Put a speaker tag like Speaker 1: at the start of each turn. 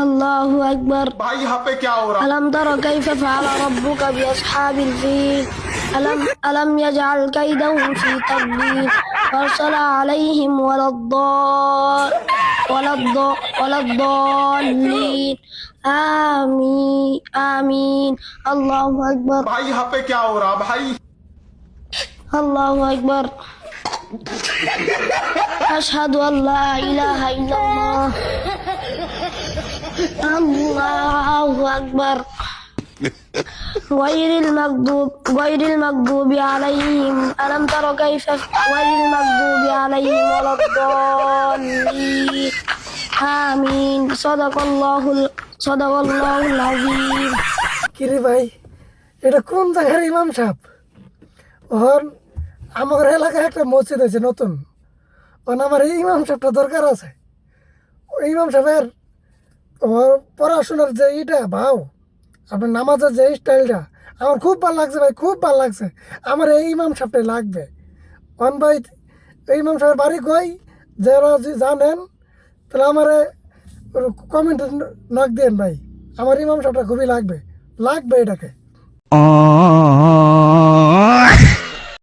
Speaker 1: الله أكبر.
Speaker 2: भाई यहाँ पे क्या हो रहा है?
Speaker 1: ألم تر كيف فعل ربك بأصحاب الفيل ألم يجعل كيدهم في تضليل وأرسل عليهم ولا الضالين آمين آمين. الله أكبر.
Speaker 2: भाई यहाँ पे क्या हो रहा है भाई?
Speaker 1: الله أكبر. أشهد أن لا إله إلا الله. الله أكبر. غير المغضوب عليهم ألم تر كيف غير المغضوب عليهم ولا الضالين آمين. صدق الله العظيم.
Speaker 3: কিরে ভাই, এটা কোন জায়গার ইমাম সাহেব? ওর আমার এলাকায় একটা মসজিদ আছে নতুন, ওর আমার এই ইমাম সাহেবটা দরকার আছে। ওই ইমাম সাহেবের ওর পড়াশোনার যে এইটা ভাও, আপনার নামাজের যে স্টাইলটা আমার খুব ভালো লাগছে ভাই, খুব ভালো লাগছে। আমার এই ইমাম সাহেবটাই লাগবে। অন ভাই, এই ইমাম সাহেবের বাড়ি কই, যারা জানেন তাহলে আমার কমেন্টে নক দেন ভাই। আমার ইমাম সাহেবটা খুবই লাগবে এটাকে।